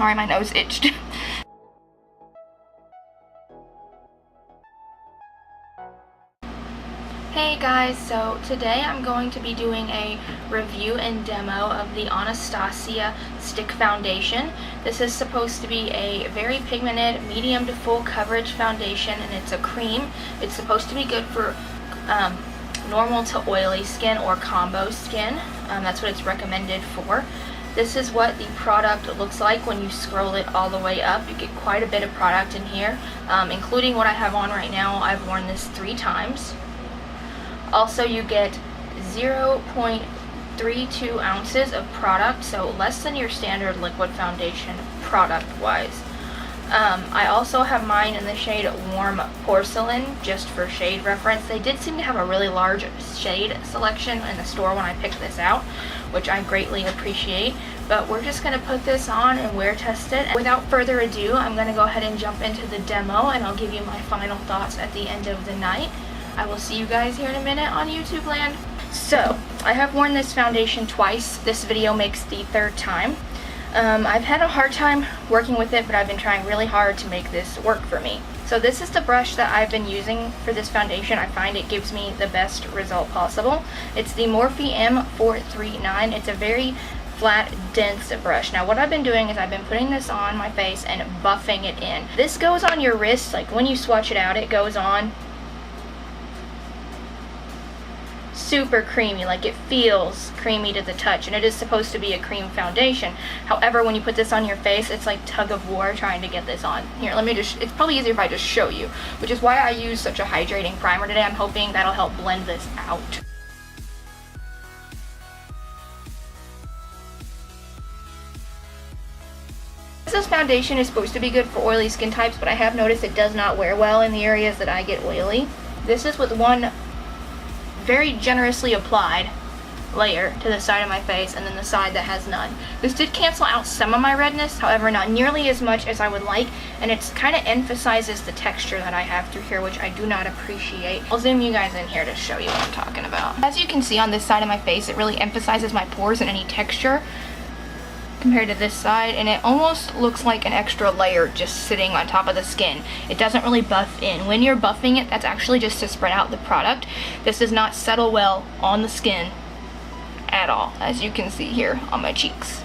Sorry, my nose itched. Hey guys, so today I'm going to be doing a review and demo of the Anastasia Stick Foundation. This is supposed to be a very pigmented, medium to full coverage foundation, and it's a cream. It's supposed to be good for normal to oily skin or combo skin. That's what it's recommended for. This is what the product looks like when you scroll it all the way up. You get quite a bit of product in here, including what I have on right now. I've worn this 3 times. Also, you get 0.32 ounces of product, so less than your standard liquid foundation product-wise. I also have mine in the shade Warm Porcelain, just for shade reference. They did seem to have a really large shade selection in the store when I picked this out, which I greatly appreciate. But we're just going to put this on and wear test it. Without further ado, I'm going to go ahead and jump into the demo, and I'll give you my final thoughts at the end of the night. I will see you guys here in a minute on YouTube land. So, I have worn this foundation twice. This video makes the 3rd time. I've had a hard time working with it, but I've been trying really hard to make this work for me. So this is the brush that I've been using for this foundation. I find it gives me the best result possible. It's the Morphe M439. It's a very flat, dense brush. Now what I've been doing is I've been putting this on my face and buffing it in. This goes on your wrist, like when you swatch it out, it goes on super creamy, like it feels creamy to the touch, and it is supposed to be a cream foundation. However, when you put this on your face, it's like tug of war trying to get this on. Here, let me just, it's probably easier if I just show you, which is why I use such a hydrating primer today. I'm hoping that'll help blend this out. This foundation is supposed to be good for oily skin types, but I have noticed it does not wear well in the areas that I get oily. This is with one very generously applied layer to the side of my face, and then the side that has none. This did cancel out some of my redness, however not nearly as much as I would like, and it kind of emphasizes the texture that I have through here, which I do not appreciate. I'll zoom you guys in here to show you what I'm talking about. As you can see on this side of my face, it really emphasizes my pores and any texture compared to this side, and it almost looks like an extra layer just sitting on top of the skin. It doesn't really buff in. When you're buffing it, that's actually just to spread out the product. This does not settle well on the skin at all, as you can see here on my cheeks.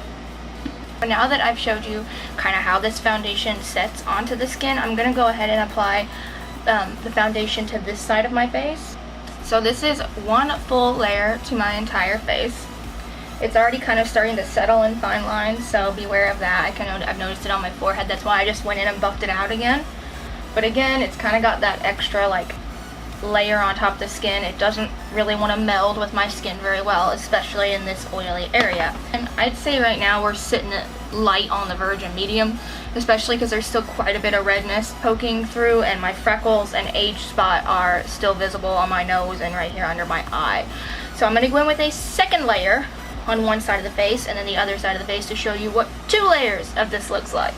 But now that I've showed you kind of how this foundation sets onto the skin, I'm going to go ahead and apply the foundation to this side of my face. So this is one full layer to my entire face. It's already kind of starting to settle in fine lines, so beware of that. I've noticed it on my forehead. That's why I just went in and buffed it out again. But again, it's kind of got that extra like layer on top of the skin. It doesn't really want to meld with my skin very well, especially in this oily area. And I'd say right now we're sitting at light on the verge of medium, especially because there's still quite a bit of redness poking through, and my freckles and age spot are still visible on my nose and right here under my eye. So I'm going to go in with a second layer on one side of the face and then the other side of the face to show you what 2 layers of this looks like.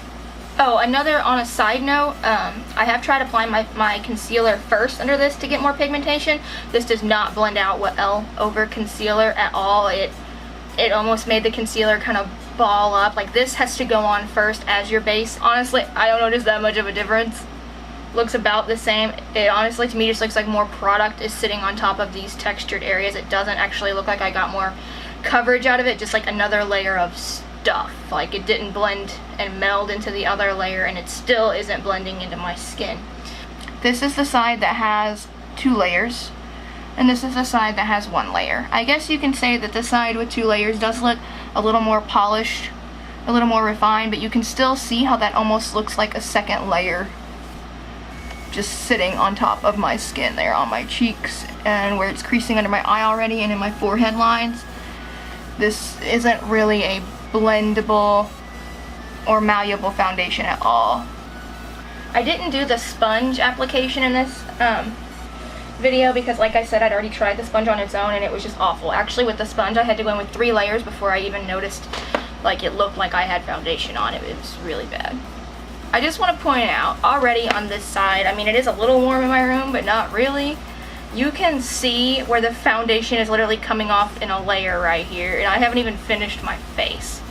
Oh, on a side note, I have tried applying my concealer first under this to get more pigmentation. This does not blend out well over concealer at all. It almost made the concealer kind of ball up. Like, this has to go on first as your base. Honestly, I don't notice that much of a difference. Looks about the same. It honestly to me just looks like more product is sitting on top of these textured areas. It doesn't actually look like I got more coverage out of it, just like another layer of stuff. Like, it didn't blend and meld into the other layer, and it still isn't blending into my skin. This is the side that has 2 layers, and this is the side that has 1 layer. I guess you can say that the side with 2 layers does look a little more polished, a little more refined, but you can still see how that almost looks like a second layer just sitting on top of my skin there on my cheeks and where it's creasing under my eye already and in my forehead lines. This isn't really a blendable or malleable foundation at all. I didn't do the sponge application in this video because, like I said, I'd already tried the sponge on its own and it was just awful. Actually, with the sponge I had to go in with 3 layers before I even noticed like it looked like I had foundation on it. It was really bad. I just want to point out already on this side, I mean, it is a little warm in my room, but not really. You can see where the foundation is literally coming off in a layer right here, and I haven't even finished my face.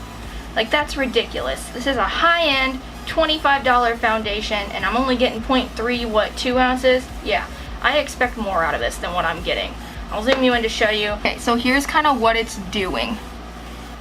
Like, that's ridiculous. This is a high-end $25 foundation, and I'm only getting 0.3, 2 ounces? Yeah, I expect more out of this than what I'm getting. I'll zoom you in to show you. Okay, so here's kind of what it's doing.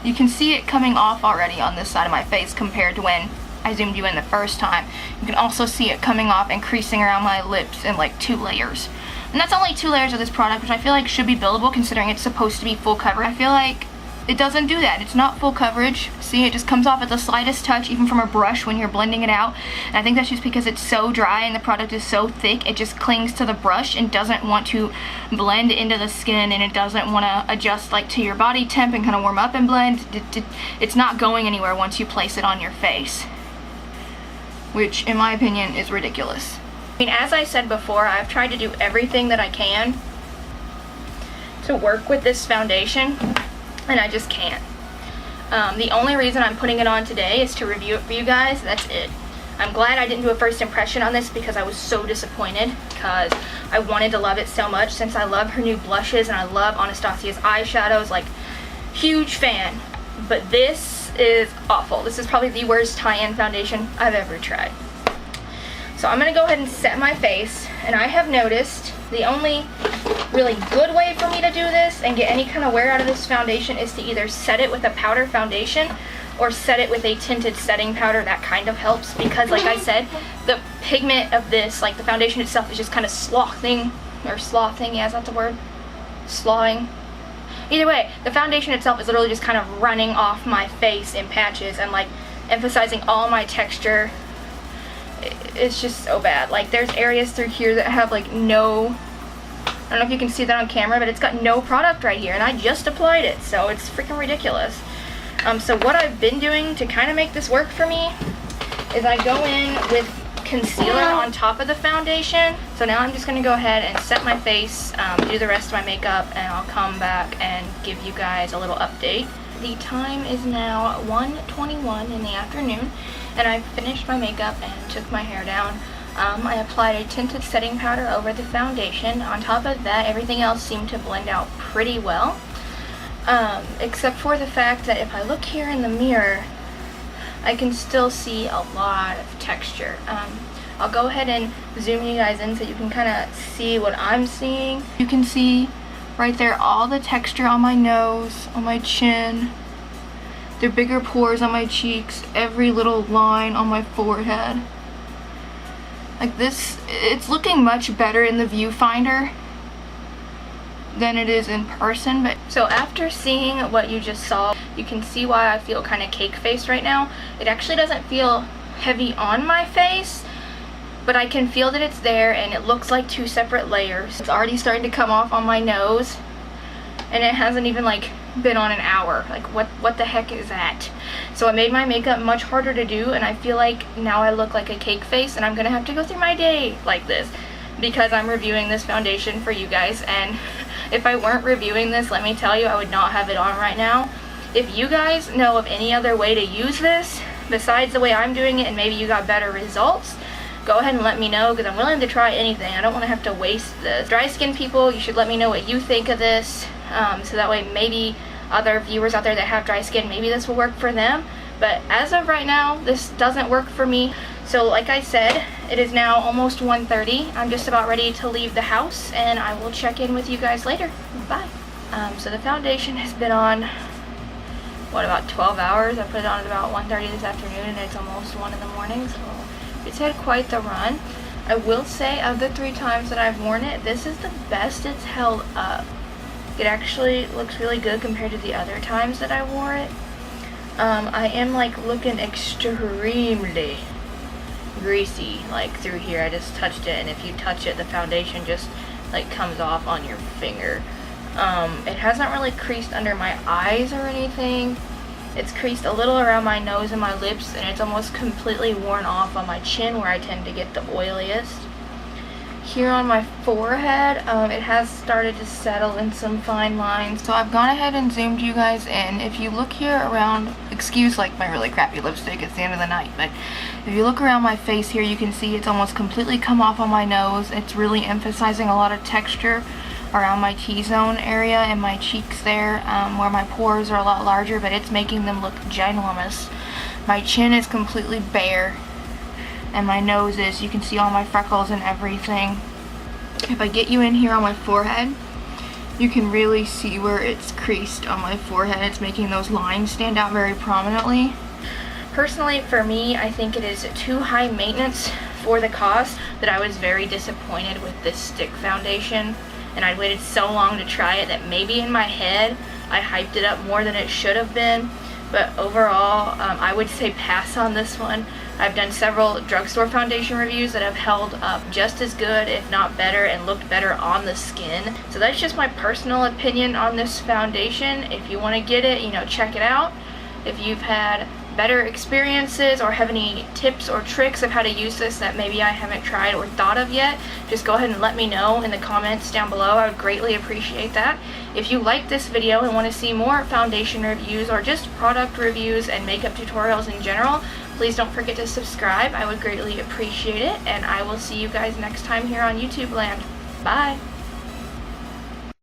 You can see it coming off already on this side of my face compared to when I zoomed you in the first time. You can also see it coming off and creasing around my lips in like 2 layers. And that's only 2 layers of this product, which I feel like should be billable considering it's supposed to be full coverage. I feel like it doesn't do that. It's not full coverage. See, it just comes off at the slightest touch, even from a brush when you're blending it out. And I think that's just because it's so dry and the product is so thick, it just clings to the brush and doesn't want to blend into the skin, and it doesn't want to adjust like to your body temp and kind of warm up and blend. It's not going anywhere once you place it on your face, which in my opinion is ridiculous. I mean, as I said before, I've tried to do everything that I can to work with this foundation, and I just can't. The only reason I'm putting it on today is to review it for you guys. That's it. I'm glad I didn't do a first impression on this because I was so disappointed, because I wanted to love it so much since I love her new blushes and I love Anastasia's eyeshadows. Like, huge fan. But this is awful. This is probably the worst tie-in foundation I've ever tried. So I'm going to go ahead and set my face, and I have noticed the only really good way for me to do this and get any kind of wear out of this foundation is to either set it with a powder foundation or set it with a tinted setting powder. That kind of helps because, like I said, the pigment of this, like the foundation itself, is just kind of slothing, yeah, is that the word? Sloughing. Either way, the foundation itself is literally just kind of running off my face in patches and like emphasizing all my texture. It's just so bad. Like, there's areas through here that have like no, I don't know if you can see that on camera, but it's got no product right here, and I just applied it, so it's freaking ridiculous. So what I've been doing to kind of make this work for me is I go in with concealer on top of the foundation. So now I'm just going to go ahead and set my face, do the rest of my makeup, and I'll come back and give you guys a little update. The time is now 1:21 in the afternoon, and I finished my makeup and took my hair down. I applied a tinted setting powder over the foundation. On top of that, everything else seemed to blend out pretty well, except for the fact that if I look here in the mirror, I can still see a lot of texture. I'll go ahead and zoom you guys in so you can kind of see what I'm seeing. You can see right there all the texture on my nose, on my chin, the bigger pores on my cheeks, every little line on my forehead. Like this, it's looking much better in the viewfinder than it is in person. But so after seeing what you just saw, you can see why I feel kind of cake faced right now. It actually doesn't feel heavy on my face, but I can feel that it's there, and it looks like 2 separate layers. It's already starting to come off on my nose, and it hasn't even like been on an hour. Like, what the heck is that? So I made my makeup much harder to do, and I feel like now I look like a cake face, and I'm gonna have to go through my day like this because I'm reviewing this foundation for you guys. And if I weren't reviewing this, let me tell you, I would not have it on right now. If you guys know of any other way to use this besides the way I'm doing it, and maybe you got better results, go ahead and let me know, because I'm willing to try anything. I don't want to have to waste this. Dry skin people, you should let me know what you think of this, so that way maybe other viewers out there that have dry skin, maybe this will work for them. But as of right now, this doesn't work for me. So like I said, it is now almost 1:30. I'm just about ready to leave the house, and I will check in with you guys later. Bye. So the foundation has been on, what, about 12 hours? I put it on at about 1:30 this afternoon, and it's almost 1 in the morning, so it's had quite the run. I will say, of the 3 times that I've worn it, this is the best it's held up. It actually looks really good compared to the other times that I wore it. I am like looking extremely greasy, like through here. I just touched it, and if you touch it, the foundation just like comes off on your finger. It hasn't really creased under my eyes or anything. It's creased a little around my nose and my lips, and it's almost completely worn off on my chin where I tend to get the oiliest. Here on my forehead, it has started to settle in some fine lines. So I've gone ahead and zoomed you guys in. If you look here around, excuse like my really crappy lipstick, it's the end of the night, but if you look around my face here, you can see it's almost completely come off on my nose. It's really emphasizing a lot of texture around my T-zone area and my cheeks there, where my pores are a lot larger, but it's making them look ginormous. My chin is completely bare, and my nose is. You can see all my freckles and everything. If I get you in here on my forehead, you can really see where it's creased on my forehead. It's making those lines stand out very prominently. Personally, for me, I think it is too high maintenance for the cost that I was very disappointed with this stick foundation, and I waited so long to try it that maybe in my head I hyped it up more than it should have been. But overall, I would say pass on this one. I've done several drugstore foundation reviews that have held up just as good, if not better, and looked better on the skin. So that's just my personal opinion on this foundation. If you want to get it, check it out. If you've had better experiences or have any tips or tricks of how to use this that maybe I haven't tried or thought of yet, just go ahead and let me know in the comments down below. I would greatly appreciate that. If you like this video and want to see more foundation reviews or just product reviews and makeup tutorials in general, please don't forget to subscribe. I would greatly appreciate it, and I will see you guys next time here on YouTube land. Bye!